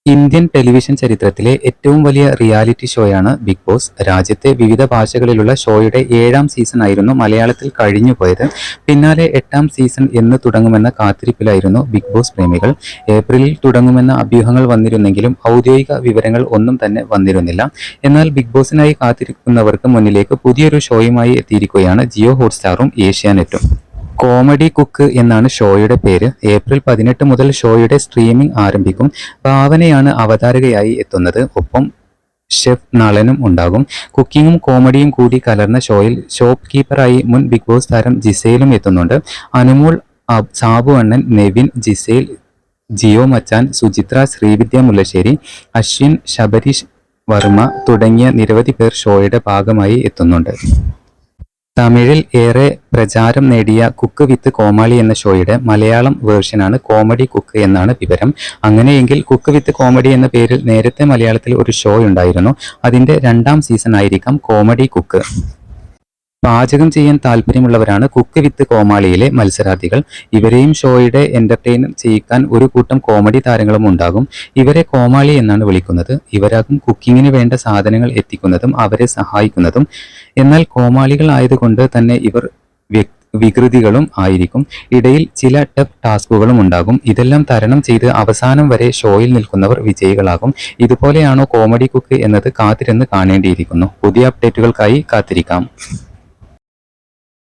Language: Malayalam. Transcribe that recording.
ഇന്ത്യൻ ടെലിവിഷൻ ചരിത്രത്തിലെ ഏറ്റവും വലിയ റിയാലിറ്റി ഷോയാണ് ബിഗ് ബോസ്. രാജ്യത്തെ വിവിധ ഭാഷകളിലുള്ള ഷോയുടെ 7ാം സീസണായിരുന്നു മലയാളത്തിൽ കഴിഞ്ഞുപോയത്. പിന്നാലെ 8ാം സീസൺ എന്ന് തുടങ്ങുമെന്ന കാത്തിരിപ്പിലായിരുന്നു ബിഗ് ബോസ് പ്രേമികൾ. ഏപ്രിലിൽ തുടങ്ങുമെന്ന അഭ്യൂഹങ്ങൾ വന്നിരുന്നെങ്കിലും ഔദ്യോഗിക വിവരങ്ങൾ ഒന്നും തന്നെ വന്നിരുന്നില്ല. എന്നാൽ ബിഗ് ബോസിനായി കാത്തിരിക്കുന്നവർക്ക് മുന്നിലേക്ക് പുതിയൊരു ഷോയുമായി എത്തിയിരിക്കുകയാണ് ജിയോ ഹോട്ട്സ്റ്റാറും ഏഷ്യാനെറ്റും. കോമഡി കുക്ക് എന്നാണ് ഷോയുടെ പേര്. ഏപ്രിൽ 18 മുതൽ ഷോയുടെ സ്ട്രീമിംഗ് ആരംഭിക്കും. ഭാവനയാണ് അവതാരകയായി എത്തുന്നത്. ഒപ്പം ഷെഫ് നളനും ഉണ്ടാകും. കുക്കിങ്ങും കോമഡിയും കൂടി കലർന്ന ഷോയിൽ ഷോപ്പ് കീപ്പറായി മുൻ ബിഗ് ബോസ് താരം ജിസേലും എത്തുന്നുണ്ട്. അനുമോൾ, സാബു അണ്ണൻ, നെവിൻ, ജിസേൽ, ജിയോ മച്ചാൻ, സുചിത്ര, ശ്രീവിദ്യ മുല്ലശ്ശേരി, അശ്വിൻ, ശബരീഷ് വർമ്മ തുടങ്ങിയ നിരവധി പേർ ഷോയുടെ ഭാഗമായി എത്തുന്നുണ്ട്. തമിഴിൽ ഏറെ പ്രചാരം നേടിയ കുക്ക് വിത്ത് കോമാളി എന്ന ഷോയുടെ മലയാളം വേർഷനാണ് കോമഡി കുക്ക് എന്നാണ് വിവരം. അങ്ങനെയെങ്കിൽ കുക്ക് വിത്ത് കോമഡി എന്ന പേരിൽ നേരത്തെ മലയാളത്തിൽ ഒരു ഷോ ഉണ്ടായിരുന്നു. അതിന്റെ 2ാം സീസൺ ആയിരിക്കാം കോമഡി കുക്ക്. പാചകം ചെയ്യാൻ താല്പര്യമുള്ളവരാണ് കുക്ക് വിത്ത് കോമാളിയിലെ മത്സരാർത്ഥികൾ. ഇവരെയും ഷോയുടെ എന്റർടൈൻ ചെയ്യിക്കാൻ ഒരു കൂട്ടം കോമഡി താരങ്ങളും ഉണ്ടാകും. ഇവരെ കോമാളി എന്നാണ് വിളിക്കുന്നത്. ഇവരാകും കുക്കിങ്ങിന് വേണ്ട സാധനങ്ങൾ എത്തിക്കുന്നതും അവരെ സഹായിക്കുന്നതും. എന്നാൽ കോമാളികൾ ആയതുകൊണ്ട് തന്നെ ഇവർ വികൃതികളും ആയിരിക്കും. ഇടയിൽ ചില ടഫ് ടാസ്കുകളും ഉണ്ടാകും. ഇതെല്ലാം തരണം ചെയ്ത് അവസാനം വരെ ഷോയിൽ നിൽക്കുന്നവർ വിജയികളാകും. ഇതുപോലെയാണോ കോമഡി കുക്ക് എന്നത് കാത്തിരുന്ന് കാണേണ്ടിയിരിക്കുന്നു. പുതിയ അപ്ഡേറ്റുകൾക്കായി കാത്തിരിക്കാം.